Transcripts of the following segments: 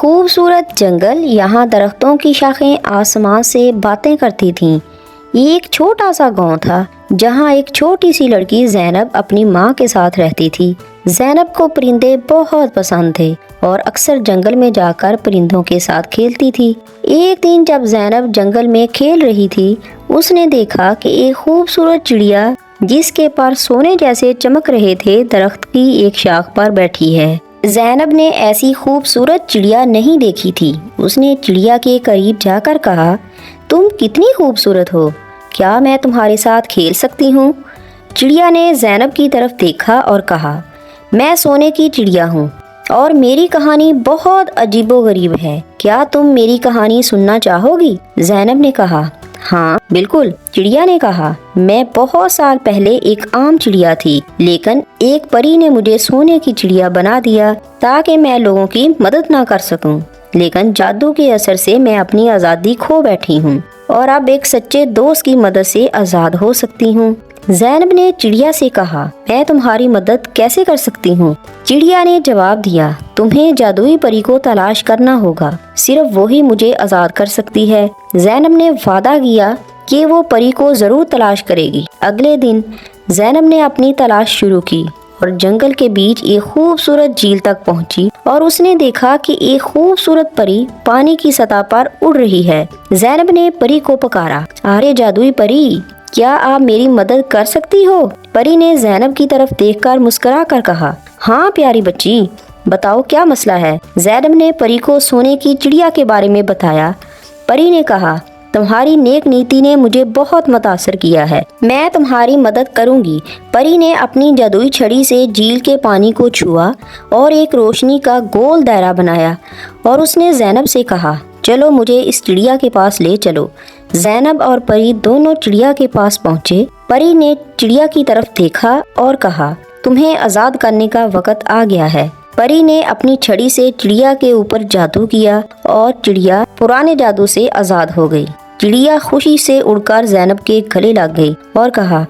خوبصورت جنگل، یہاں درختوں کی شاخیں آسمان سے باتیں کرتی تھیں۔ ایک چھوٹا سا گاؤں تھا جہاں ایک چھوٹی سی لڑکی زینب اپنی ماں کے ساتھ رہتی تھی۔ زینب کو پرندے بہت پسند تھے اور اکثر جنگل میں جا کر پرندوں کے ساتھ کھیلتی تھی۔ ایک دن جب زینب جنگل میں کھیل رہی تھی، اس نے دیکھا کہ ایک خوبصورت چڑیا جس کے پر سونے جیسے چمک رہے تھے درخت کی ایک شاخ پر بیٹھی ہے۔ زینب نے ایسی خوبصورت چڑیا نہیں دیکھی تھی۔ اس نے چڑیا کے قریب جا کر کہا، تم کتنی خوبصورت ہو، کیا میں تمہارے ساتھ کھیل سکتی ہوں؟ چڑیا نے زینب کی طرف دیکھا اور کہا، میں سونے کی چڑیا ہوں اور میری کہانی بہت عجیب و غریب ہے، کیا تم میری کہانی سننا چاہو گی؟ زینب نے کہا، ہاں بالکل۔ چڑیا نے کہا، میں بہت سال پہلے ایک عام چڑیا تھی، لیکن ایک پری نے مجھے سونے کی چڑیا بنا دیا تاکہ میں لوگوں کی مدد نہ کر سکوں، لیکن جادو کے اثر سے میں اپنی آزادی کھو بیٹھی ہوں اور اب ایک سچے دوست کی مدد سے آزاد ہو سکتی ہوں۔ زینب نے چڑیا سے کہا، میں تمہاری مدد کیسے کر سکتی ہوں؟ چڑیا نے جواب دیا، تمہیں جادوئی پری کو تلاش کرنا ہوگا، صرف وہی مجھے آزاد کر سکتی ہے۔ زینب نے وعدہ کیا کہ وہ پری کو ضرور تلاش کرے گی۔ اگلے دن زینب نے اپنی تلاش شروع کی اور جنگل کے بیچ ایک خوبصورت جھیل تک پہنچی اور اس نے دیکھا کہ ایک خوبصورت پری پانی کی سطح پر اڑ رہی ہے۔ زینب نے پری کو پکارا، ارے جادوئی پری، کیا آپ میری مدد کر سکتی ہو؟ پری نے زینب کی طرف دیکھ کر مسکرا کر کہا، ہاں پیاری بچی، بتاؤ کیا مسئلہ ہے؟ زینب نے پری کو سونے کی چڑیا کے بارے میں بتایا۔ پری نے کہا، تمہاری نیک نیتی نے مجھے بہت متاثر کیا ہے، میں تمہاری مدد کروں گی۔ پری نے اپنی جادوئی چھڑی سے جھیل کے پانی کو چھوا اور ایک روشنی کا گول دائرہ بنایا اور اس نے زینب سے کہا، چلو مجھے اس چڑیا کے پاس لے چلو۔ زینب اور پری دونوں چڑیا کے پاس پہنچے۔ پری نے چڑیا کی طرف دیکھا اور کہا، تمہیں آزاد کرنے کا وقت آ گیا ہے۔ پری نے اپنی چھڑی سے چڑیا کے اوپر جادو کیا اور چڑیا پرانے جادو سے آزاد ہو گئی۔ چڑیا خوشی سے اڑ کر زینب کے گلے لگ گئی اور کہا،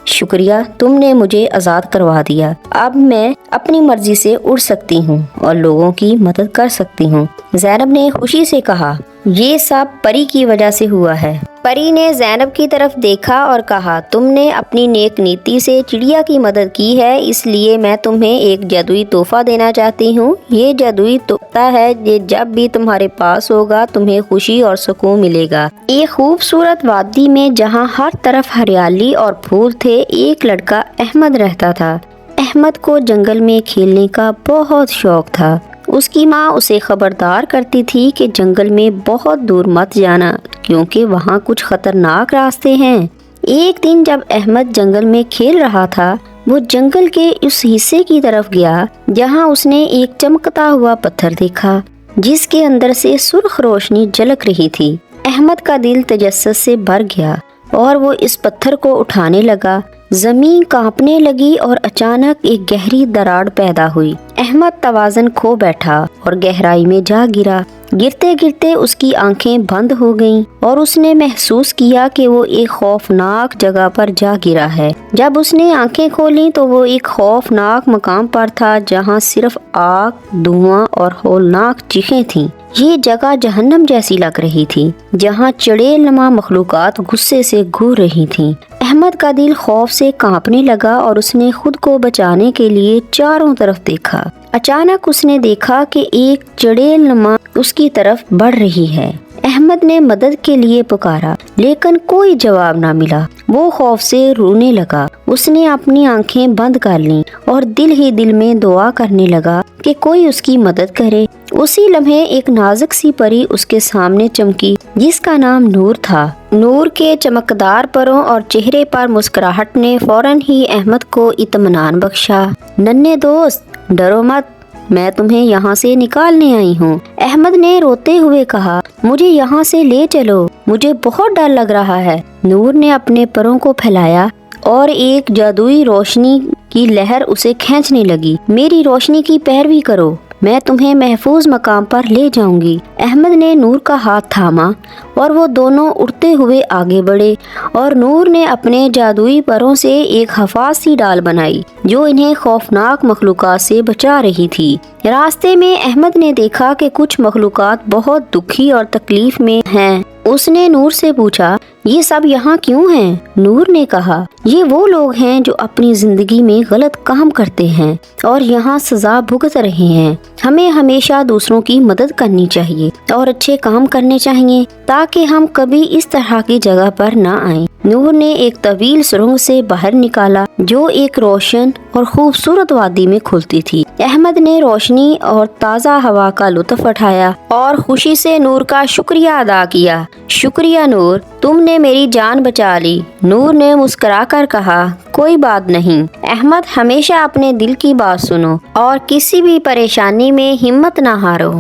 شکریہ، تم نے مجھے آزاد کروا دیا، اب میں اپنی مرضی سے اڑ سکتی ہوں اور لوگوں کی مدد کر سکتی ہوں۔ زینب نے خوشی سے کہا، یہ سب پری کی وجہ سے ہوا ہے۔ پری نے زینب کی طرف دیکھا اور کہا، تم نے اپنی نیک نیتی سے چڑیا کی مدد کی ہے، اس لیے میں تمہیں ایک جادوئی تحفہ دینا چاہتی ہوں۔ یہ جادوئی تحفہ ہے، یہ جب بھی تمہارے پاس ہوگا تمہیں خوشی اور سکون ملے گا۔ ایک خوبصورت وادی میں جہاں ہر طرف ہریالی اور پھول تھے، ایک لڑکا احمد رہتا تھا۔ احمد کو جنگل میں کھیلنے کا بہت شوق تھا۔ اس کی ماں اسے خبردار کرتی تھی کہ جنگل میں بہت دور مت جانا کیونکہ وہاں کچھ خطرناک راستے ہیں۔ ایک دن جب احمد جنگل میں کھیل رہا تھا، وہ جنگل کے اس حصے کی طرف گیا جہاں اس نے ایک چمکتا ہوا پتھر دیکھا جس کے اندر سے سرخ روشنی جھلک رہی تھی۔ احمد کا دل تجسس سے بھر گیا اور وہ اس پتھر کو اٹھانے لگا۔ زمین کانپنے لگی اور اچانک ایک گہری دراڑ پیدا ہوئی۔ احمد توازن کھو بیٹھا اور گہرائی میں جا گرا۔ گرتے گرتے اس کی آنکھیں بند ہو گئیں اور اس نے محسوس کیا کہ وہ ایک خوفناک جگہ پر جا گرا ہے۔ جب اس نے آنکھیں کھولیں تو وہ ایک خوفناک مقام پر تھا جہاں صرف آگ، دھواں اور ہولناک چیخیں تھیں۔ یہ جگہ جہنم جیسی لگ رہی تھی جہاں چڑیل نما مخلوقات غصے سے گھور رہی تھیں۔ احمد کا دل خوف سے کانپنے لگا اور اس نے خود کو بچانے کے لیے چاروں طرف دیکھا۔ اچانک اس نے دیکھا کہ ایک چڑیل نما اس کی طرف بڑھ رہی ہے۔ احمد نے مدد کے لیے پکارا لیکن کوئی جواب نہ ملا۔ وہ خوف سے رونے لگا۔ اس نے اپنی آنکھیں بند کر لیں اور دل ہی دل میں دعا کرنے لگا کہ کوئی اس کی مدد کرے۔ اسی لمحے ایک نازک سی پری اس کے سامنے چمکی جس کا نام نور تھا۔ نور کے چمکدار پروں اور چہرے پر مسکراہٹ نے فوراً ہی احمد کو اطمینان بخشا۔ ننھے دوست، ڈرو مت، میں تمہیں یہاں سے نکالنے آئی ہوں۔ احمد نے روتے ہوئے کہا، مجھے یہاں سے لے چلو، مجھے بہت ڈر لگ رہا ہے۔ نور نے اپنے پروں کو پھیلایا اور ایک جادوئی روشنی کی لہر اسے کھینچنے لگی۔ میری روشنی کی پیروی کرو، میں تمہیں محفوظ مقام پر لے جاؤں گی۔ احمد نے نور کا ہاتھ تھاما اور وہ دونوں اڑتے ہوئے آگے بڑھے اور نور نے اپنے جادوئی پروں سے ایک حفاظ سی ڈال بنائی جو انہیں خوفناک مخلوقات سے بچا رہی تھی۔ راستے میں احمد نے دیکھا کہ کچھ مخلوقات بہت دکھی اور تکلیف میں ہیں۔ اس نے نور سے پوچھا، یہ سب یہاں کیوں ہیں؟ نور نے کہا، یہ وہ لوگ ہیں جو اپنی زندگی میں غلط کام کرتے ہیں اور یہاں سزا بھگت رہے ہیں۔ ہمیں ہمیشہ دوسروں کی مدد کرنی چاہیے اور اچھے کام کرنے چاہیے تاکہ ہم کبھی اس طرح کی جگہ پر نہ آئیں۔ نور نے ایک طویل سرنگ سے باہر نکالا جو ایک روشن اور خوبصورت وادی میں کھلتی تھی۔ احمد نے روشنی اور تازہ ہوا کا لطف اٹھایا اور خوشی سے نور کا شکریہ ادا کیا۔ شکریہ نور، تم نے میری جان بچا لی۔ نور نے مسکرا کر کہا، کوئی بات نہیں احمد، ہمیشہ اپنے دل کی بات سنو اور کسی بھی پریشانی میں ہمت نہ ہارو۔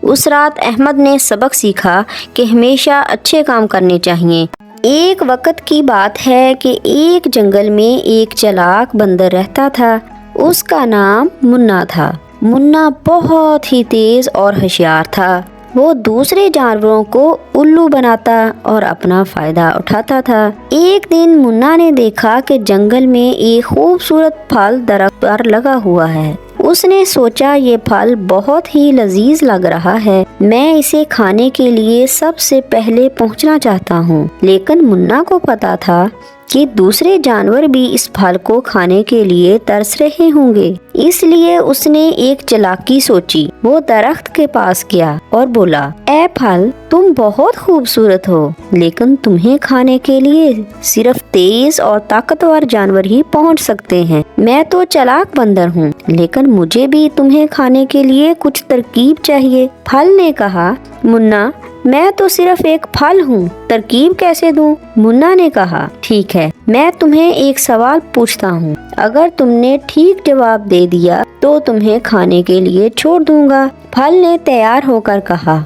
اس رات احمد نے سبق سیکھا کہ ہمیشہ اچھے کام کرنے چاہیے۔ ایک وقت کی بات ہے کہ ایک جنگل میں ایک چلاک بندر رہتا تھا۔ اس کا نام منا تھا۔ منا بہت ہی تیز اور ہوشیار تھا۔ وہ دوسرے جانوروں کو الو بناتا اور اپنا فائدہ اٹھاتا تھا۔ ایک دن منا نے دیکھا کہ جنگل میں ایک خوبصورت پھل درخت پر لگا ہوا ہے۔ اس نے سوچا یہ پھل بہت ہی لذیذ لگ رہا ہے، میں اسے کھانے کے لیے سب سے پہلے پہنچنا چاہتا ہوں۔ لیکن منا کو پتا تھا کہ دوسرے جانور بھی اس پھل کو کھانے کے لیے ترس رہے ہوں گے، اس لیے اس نے ایک چالاکی سوچی۔ وہ درخت کے پاس گیا اور بولا، اے پھل، تم بہت خوبصورت ہو، لیکن تمہیں کھانے کے لیے صرف تیز اور طاقتور جانور ہی پہنچ سکتے ہیں۔ میں تو چالاک بندر ہوں، لیکن مجھے بھی تمہیں کھانے کے لیے کچھ ترکیب چاہیے۔ پھل نے کہا، منا، میں تو صرف ایک پھل ہوں، ترکیب کیسے دوں؟ منا نے کہا، ٹھیک ہے، میں تمہیں ایک سوال پوچھتا ہوں، اگر تم نے ٹھیک جواب دے دیا تو تمہیں کھانے کے لیے چھوڑ دوں گا۔ پھل نے تیار ہو کر کہا،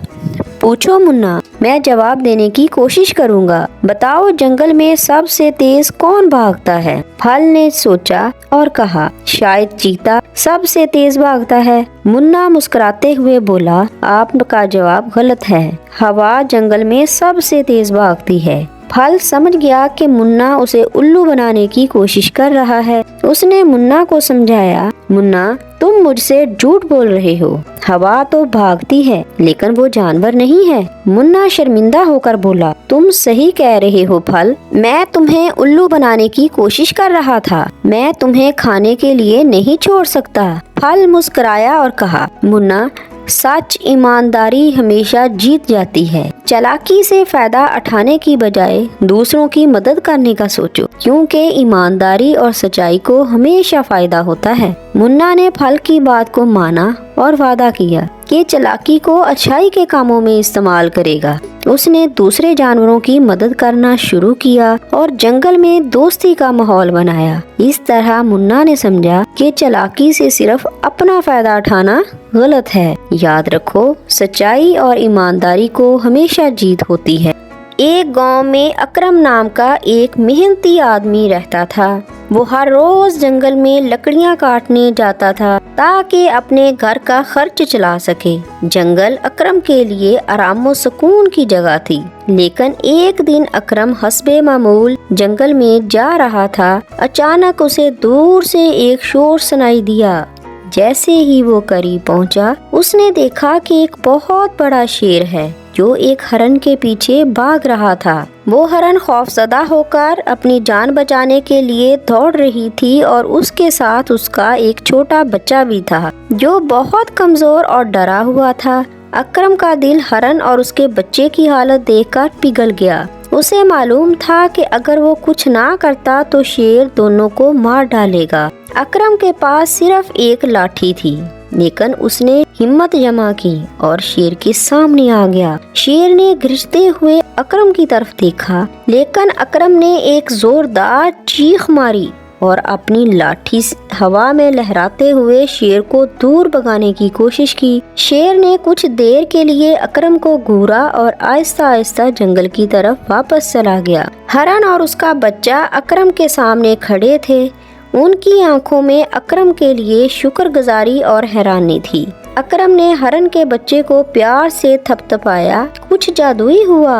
پوچھو منا، میں جواب دینے کی کوشش کروں گا۔ بتاؤ جنگل میں سب سے تیز کون بھاگتا ہے؟ پھل نے سوچا اور کہا، شاید چیتا سب سے تیز بھاگتا ہے۔ منا مسکراتے ہوئے بولا، آپ کا جواب غلط ہے، ہوا جنگل میں سب سے تیز بھاگتی ہے۔ پھل سمجھ گیا کہ منا اسے الو بنانے کی کوشش کر رہا ہے۔ اس نے منا کو سمجھایا، منا، تم مجھ سے جھوٹ بول رہے ہو، ہوا تو بھاگتی ہے لیکن وہ جانور نہیں ہے۔ منا شرمندہ ہو کر بولا، تم صحیح کہہ رہے ہو پھل، میں تمہیں الو بنانے کی کوشش کر رہا تھا، میں تمہیں کھانے کے لیے نہیں چھوڑ سکتا۔ پھل مسکرایا اور کہا، منا، سچ، ایمانداری ہمیشہ جیت جاتی ہے۔ چالاکی سے فائدہ اٹھانے کی بجائے دوسروں کی مدد کرنے کا سوچو، کیونکہ ایمانداری اور سچائی کو ہمیشہ فائدہ ہوتا ہے۔ منا نے پھل کی بات کو مانا اور وعدہ کیا کہ چالاکی کو اچھائی کے کاموں میں استعمال کرے گا۔ اس نے دوسرے جانوروں کی مدد کرنا شروع کیا اور جنگل میں دوستی کا ماحول بنایا۔ اس طرح منا نے سمجھا کہ چالاکی سے صرف اپنا فائدہ اٹھانا غلط ہے۔ یاد رکھو، سچائی اور ایمانداری کو ہمیشہ جیت ہوتی ہے۔ ایک گاؤں میں اکرم نام کا ایک محنتی آدمی رہتا تھا۔ وہ ہر روز جنگل میں لکڑیاں کاٹنے جاتا تھا تاکہ اپنے گھر کا خرچ چلا سکے۔ جنگل اکرم کے لیے آرام و سکون کی جگہ تھی، لیکن ایک دن اکرم حسب معمول جنگل میں جا رہا تھا۔ اچانک اسے دور سے ایک شور سنائی دیا۔ جیسے ہی وہ قریب پہنچا، اس نے دیکھا کہ ایک بہت بڑا شیر ہے جو ایک ہرن کے پیچھے بھاگ رہا تھا۔ وہ ہرن خوفزدہ ہو کر اپنی جان بچانے کے لیے دوڑ رہی تھی اور اس کے ساتھ اس کا ایک چھوٹا بچہ بھی تھا جو بہت کمزور اور ڈرا ہوا تھا۔ اکرم کا دل ہرن اور اس کے بچے کی حالت دیکھ کر پگھل گیا۔ اسے معلوم تھا کہ اگر وہ کچھ نہ کرتا تو شیر دونوں کو مار ڈالے گا۔ اکرم کے پاس صرف ایک لاٹھی تھی، لیکن اس نے ہمت جمع کی اور شیر کے سامنے آ گیا۔ شیر نے گرجتے ہوئے اکرم کی طرف دیکھا، لیکن اکرم نے ایک زوردار چیخ ماری اور اپنی لاٹھی ہوا میں لہراتے ہوئے شیر کو دور بھگانے کی کوشش کی۔ شیر نے کچھ دیر کے لیے اکرم کو گھورا اور آہستہ آہستہ جنگل کی طرف واپس چلا گیا۔ ہرن اور اس کا بچہ اکرم کے سامنے کھڑے تھے۔ ان کی آنکھوں میں اکرم کے لیے شکر گزاری اور حیرانی تھی۔ अकरम ने हरन के बच्चे को प्यार से थपथपाया। कुछ जादुई हुआ।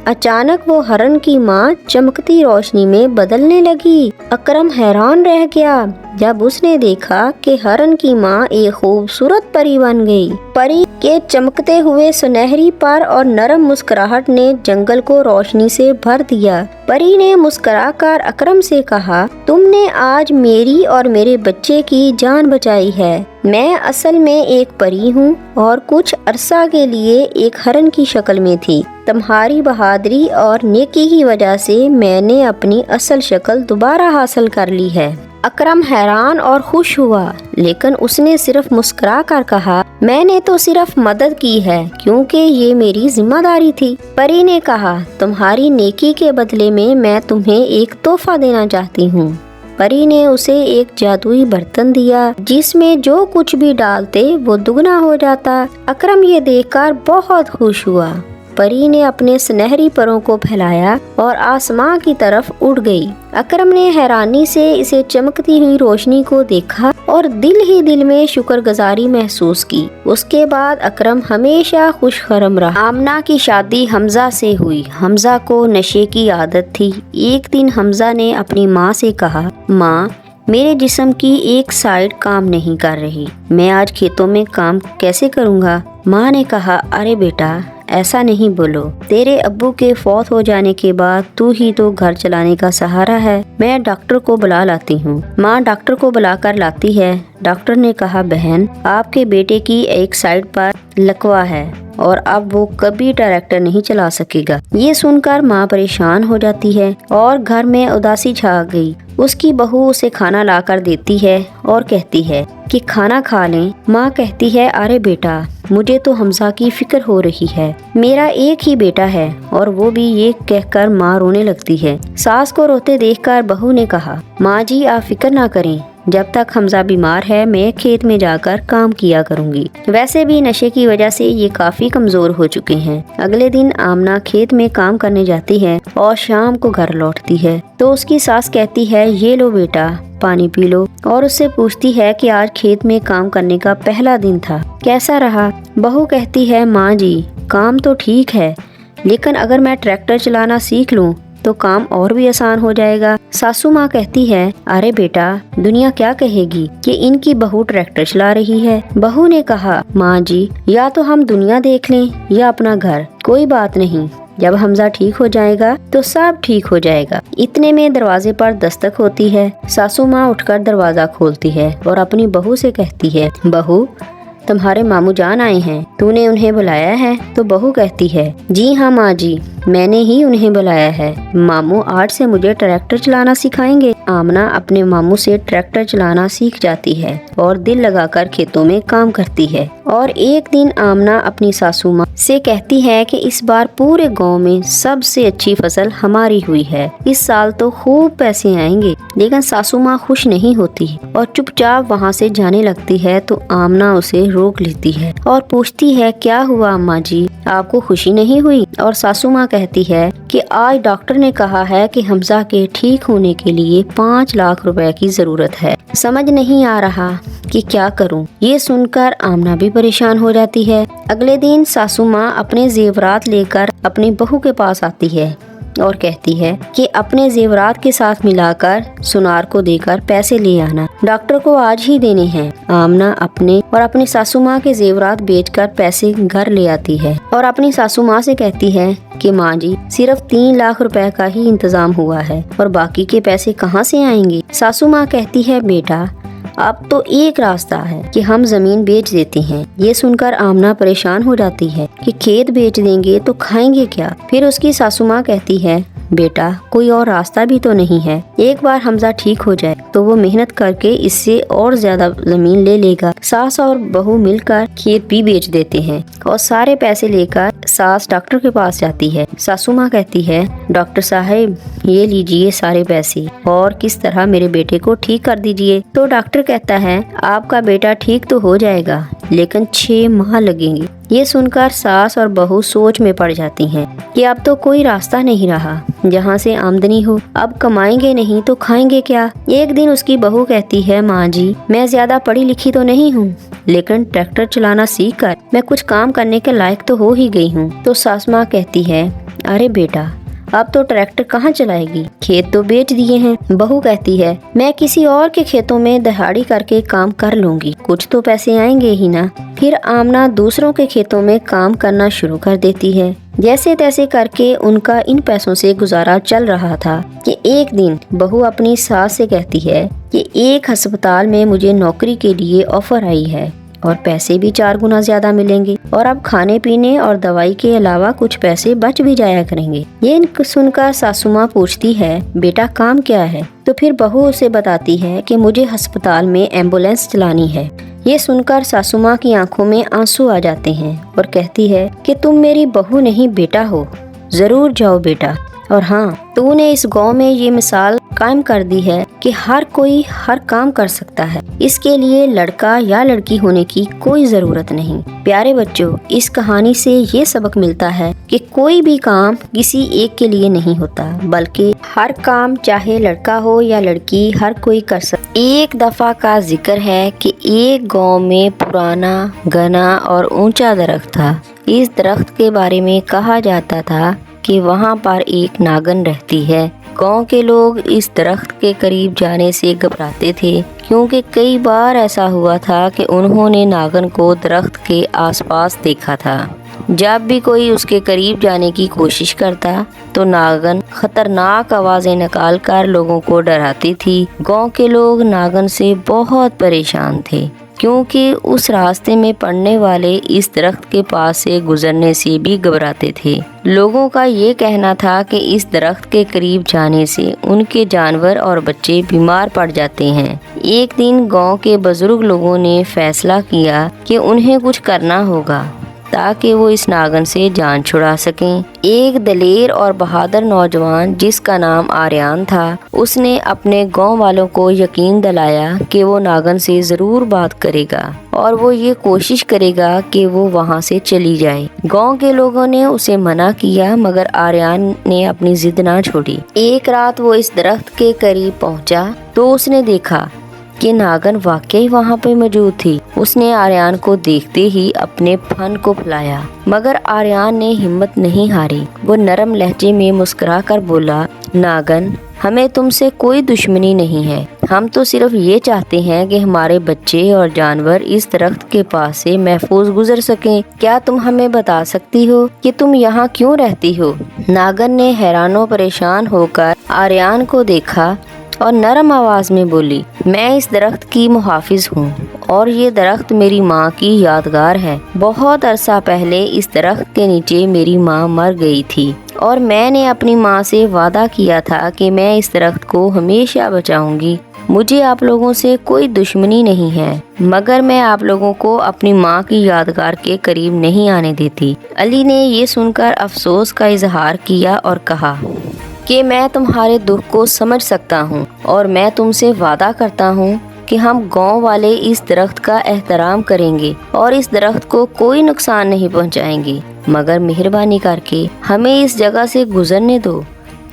अचानक वो हरन की माँ चमकती रोशनी में बदलने लगी। अकरम हैरान रह गया जब उसने देखा कि हरन की माँ एक खूबसूरत परी बन गई। परी के चमकते हुए सुनहरी पर और नरम मुस्कुराहट ने जंगल को रोशनी से भर दिया। परी ने मुस्कुराकर अकरम से कहा, तुमने आज मेरी और मेरे बच्चे की जान बचाई है। मैं असल में एक परी हूँ और कुछ अरसा के लिए एक हरन की शक्ल में थी। तुम्हारी बहादुरी और नेकी की वजह से मैंने अपनी असल शक्ल दोबारा हासिल कर ली है। अकरम हैरान और खुश हुआ, लेकिन उसने सिर्फ मुस्कुरा कर कहा, मैंने तो सिर्फ मदद की है क्योंकि ये मेरी जिम्मेदारी थी। परी ने कहा, तुम्हारी नेकी के बदले में मैं तुम्हें एक तोहफा देना चाहती हूँ। परी ने उसे एक जादुई बर्तन दिया जिसमें जो कुछ भी डालते वो दुगना हो जाता। अकरम ये देखकर बहुत खुश हुआ। परी ने अपने सुनहरी परों को फैलाया और आसमां की तरफ उड़ गई। अकरम ने हैरानी से इसे चमकती हुई रोशनी को देखा और दिल ही दिल में शुक्रगुजारी महसूस की। उसके बाद अकरम हमेशा खुशखरम रहा। आमना की शादी हमजा से हुई। हमजा को नशे की आदत थी। एक दिन हमजा ने अपनी माँ से कहा, माँ, मेरे जिस्म की एक साइड काम नहीं कर रही, मैं आज खेतों में काम कैसे करूँगा? माँ ने कहा, अरे बेटा, ऐसा नहीं बोलो। तेरे अब्बू के फौत हो जाने के बाद तू ही तो घर चलाने का सहारा है। मैं डॉक्टर को बुला लाती हूँ। माँ डॉक्टर को बुलाकर लाती है। डॉक्टर ने कहा, बहन, आपके बेटे की एक साइड पर लकवा है और अब वो कभी ट्रैक्टर नहीं चला सकेगा। ये सुनकर माँ परेशान हो जाती है और घर में उदासी छा गई। उसकी बहू उसे खाना लाकर देती है और कहती है कि खाना खा लें। माँ कहती है, अरे बेटा, मुझे तो हमजा की फिक्र हो रही है। मेरा एक ही बेटा है। और वो भी ये कहकर माँ रोने लगती है। सास को रोते देखकर बहू ने कहा, माँ जी, आप फिक्र ना करें, जब तक हमजा बीमार है मैं खेत में जाकर काम किया करूंगी। वैसे भी नशे की वजह से ये काफी कमजोर हो चुके हैं। अगले दिन आमना खेत में काम करने जाती है और शाम को घर लौटती है तो उसकी सास कहती है, ये लो बेटा, पानी पी लो, और उससे पूछती है कि आज खेत में काम करने का पहला दिन था, कैसा रहा? बहू कहती है, माँ जी, काम तो ठीक है, लेकिन अगर मैं ट्रैक्टर चलाना सीख लूँ तो काम और भी आसान हो जाएगा। सासू माँ कहती है, अरे बेटा, दुनिया क्या कहेगी कि इनकी बहू ट्रैक्टर चला रही है। बहू ने कहा, माँ जी, या तो हम दुनिया देख लें या अपना घर, कोई बात नहीं, जब हमजा ठीक हो जाएगा तो सब ठीक हो जाएगा। इतने में दरवाजे पर दस्तक होती है। सासू माँ उठकर दरवाजा खोलती है और अपनी बहू से कहती है, बहू, तुम्हारे मामू जान आए हैं, तूने उन्हें बुलाया है? तो बहू कहती है, जी हाँ माँ जी, मैंने ही उन्हें बुलाया है। मामू आज से मुझे ट्रैक्टर चलाना सिखाएंगे। आमना अपने मामू से ट्रैक्टर चलाना सीख जाती है और दिल लगाकर खेतों में काम करती है। और एक दिन आमना अपनी सासू माँ से कहती है कि इस बार पूरे गांव में सबसे अच्छी फसल हमारी हुई है, इस साल तो खूब पैसे आएंगे। लेकिन सासू माँ खुश नहीं होती और चुपचाप वहाँ से जाने लगती है तो आमना उसे रोक लेती है और पूछती है, क्या हुआ अम्मा जी, आपको खुशी नहीं हुई? और सासू माँ कहती है कि आज डॉक्टर ने कहा है कि हमजा के ठीक होने के लिए 5 लाख रुपए की जरूरत है। समझ नहीं आ रहा कि क्या करूं। ये सुनकर आमना भी परेशान हो जाती है। अगले दिन सासू माँ अपने जेवरात लेकर अपनी बहू के पास आती है और कहती है कि अपने जेवरात के साथ मिलाकर सुनार को देकर पैसे ले आना, डॉक्टर को आज ही देने हैं। आमना अपने और अपनी सासू माँ के जेवरात बेचकर पैसे घर ले आती है और अपनी सासू माँ से कहती है कि माँ जी, सिर्फ 3 लाख रुपए का ही इंतजाम हुआ है और बाकी के पैसे कहाँ से आएंगे? सासू माँ कहती है, बेटा, अब तो एक रास्ता है कि हम जमीन बेच देते हैं। ये सुनकर आमना परेशान हो जाती है कि खेत बेच देंगे तो खाएंगे क्या? फिर उसकी सासू माँ कहती है, बेटा, कोई और रास्ता भी तो नहीं है। एक बार हमजा ठीक हो जाए तो वो मेहनत करके इससे और ज्यादा जमीन ले लेगा। सास और बहू मिलकर खेत भी बेच देते हैं और सारे पैसे लेकर सास डॉक्टर के पास जाती है। सासू माँ कहती है, डॉक्टर साहब, ये लीजिए सारे पैसे और किस तरह मेरे बेटे को ठीक कर दीजिए। तो डॉक्टर कहता है, आपका बेटा ठीक तो हो जाएगा, लेकिन 6 माह लगेंगे। ये सुनकर सास और बहू सोच में पड़ जाती हैं कि अब तो कोई रास्ता नहीं रहा जहाँ से आमदनी हो। अब कमाएंगे नहीं तो खाएंगे क्या? एक दिन उसकी बहू कहती है, माँ जी, मैं ज्यादा पढ़ी लिखी तो नहीं हूँ, लेकिन ट्रैक्टर चलाना सीख कर मैं कुछ काम करने के लायक तो हो ही गई हूँ। तो सास माँ कहती है, अरे बेटा, अब तो ट्रैक्टर कहाँ चलाएगी, खेत तो बेच दिए हैं। बहू कहती है, मैं किसी और के खेतों में दिहाड़ी करके काम कर लूंगी, कुछ तो पैसे आएंगे ही ना। फिर आमना दूसरों के खेतों में काम करना शुरू कर देती है। जैसे तैसे करके उनका इन पैसों से गुजारा चल रहा था कि एक दिन बहू अपनी सास से कहती है कि एक अस्पताल में मुझे नौकरी के लिए ऑफर आई है और पैसे भी 4 गुना ज्यादा मिलेंगे और अब खाने पीने और दवाई के अलावा कुछ पैसे बच भी जाया करेंगे। ये सुनकर सासू माँ पूछती है, बेटा काम क्या है? तो फिर बहू उसे बताती है कि मुझे अस्पताल में एम्बुलेंस चलानी है। ये सुनकर सासू माँ की आंखों में आंसू आ जाते हैं और कहती है कि तुम मेरी बहू नहीं बेटा हो, जरूर जाओ बेटा। और हाँ, तूने इस गांव में ये मिसाल कायम कर दी है कि हर कोई हर काम कर सकता है, इसके लिए लड़का या लड़की होने की कोई जरूरत नहीं। प्यारे बच्चों, इस कहानी से ये सबक मिलता है कि कोई भी काम किसी एक के लिए नहीं होता, बल्कि हर काम चाहे लड़का हो या लड़की हर कोई कर सकता। एक दफा का जिक्र है कि एक गांव में पुराना, घना और ऊंचा दरख्त था। इस दरख्त के बारे में कहा जाता था कि वहाँ पर एक नागन रहती है। गांव के लोग इस दरख्त के करीब जाने से घबराते थे, क्योंकि कई बार ऐसा हुआ था कि उन्होंने नागन को दरख्त के आसपास देखा था। जब भी कोई उसके करीब जाने की कोशिश करता तो नागन खतरनाक आवाजें निकाल कर लोगों को डराती थी। गांव के लोग नागन से बहुत परेशान थे, क्योंकि उस रास्ते में पड़ने वाले इस दरख्त के पास से गुजरने से भी घबराते थे। लोगों का ये कहना था कि इस दरख्त के करीब जाने से उनके जानवर और बच्चे बीमार पड़ जाते हैं। एक दिन गांव के बुजुर्ग लोगों ने फैसला किया कि उन्हें कुछ करना होगा ताकि वो इस नागन से जान छुड़ा सकें। एक दलेर और बहादुर नौजवान जिसका नाम आर्यान था, उसने अपने गांव वालों को यकीन दिलाया कि वो नागन से जरूर बात करेगा और वो ये कोशिश करेगा कि वो वहाँ से चली जाए। गांव के लोगों ने उसे मना किया, मगर आर्यान ने अपनी जिद ना छोड़ी। एक रात वो इस दरख्त के करीब पहुँचा तो उसने देखा कि नागन वाकई वहाँ पे मौजूद थी। उसने आर्यान को देखते ही अपने फन को फैलाया, मगर आर्यान ने हिम्मत नहीं हारी। वो नरम लहजे में मुस्कुरा कर बोला, नागन, हमें तुमसे कोई दुश्मनी नहीं है, हम तो सिर्फ ये चाहते हैं कि हमारे बच्चे और जानवर इस दरख्त के पास से महफूज गुजर सकें। क्या तुम हमें बता सकती हो कि तुम यहाँ क्यों रहती हो? नागन ने हैरानो परेशान होकर आर्यान को देखा और नरम आवाज में बोली, मैं इस दरख्त की मुहाफिज हूँ और ये दरख्त मेरी माँ की यादगार है। बहुत अरसा पहले इस दरख्त के नीचे मेरी माँ मर गई थी और मैंने अपनी माँ से वादा किया था कि मैं इस दरख्त को हमेशा बचाऊंगी। मुझे आप लोगों से कोई दुश्मनी नहीं है, मगर मैं आप लोगों को अपनी माँ की यादगार के करीब नहीं आने देती। अली ने ये सुनकर अफसोस का इजहार किया और कहा कि मैं तुम्हारे दुख को समझ सकता हूँ और मैं तुमसे वादा करता हूँ कि हम गांव वाले इस दरख्त का एहतराम करेंगे और इस दरख्त को कोई नुकसान नहीं पहुँचाएंगे, मगर मेहरबानी करके हमें इस जगह से गुजरने दो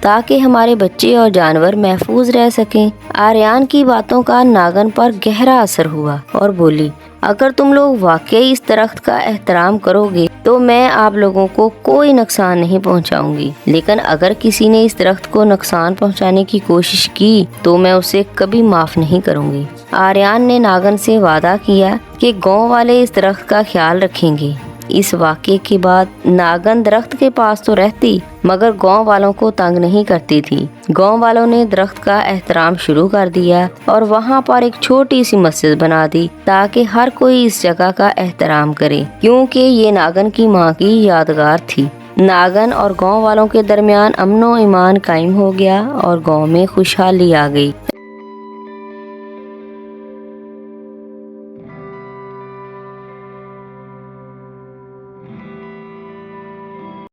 ताकि हमारे बच्चे और जानवर महफूज रह सकें। आर्यान की बातों का नागन पर गहरा असर हुआ और बोली, अगर तुम लोग वाकई इस दरख्त का एहतराम करोगे तो मैं आप लोगों को कोई नुकसान नहीं पहुंचाऊंगी, लेकिन अगर किसी ने इस दरख्त को नुकसान पहुंचाने की कोशिश की तो मैं उसे कभी माफ नहीं करूंगी। आर्यान ने नागन से वादा किया कि गांव वाले इस दरख्त का ख्याल रखेंगे। इस वाक़े के बाद नागन दरख्त के पास तो रहती, मगर गांव वालों को तंग नहीं करती थी। गांव वालों ने दरख्त का एहतराम शुरू कर दिया और वहां पर एक छोटी सी मस्जिद बना दी ताकि हर कोई इस जगह का एहतराम करे, क्योंकि ये नागन की माँ की यादगार थी। नागन और गांव वालों के दरमियान अमनो ईमान कायम हो गया और गांव में खुशहाली आ गई।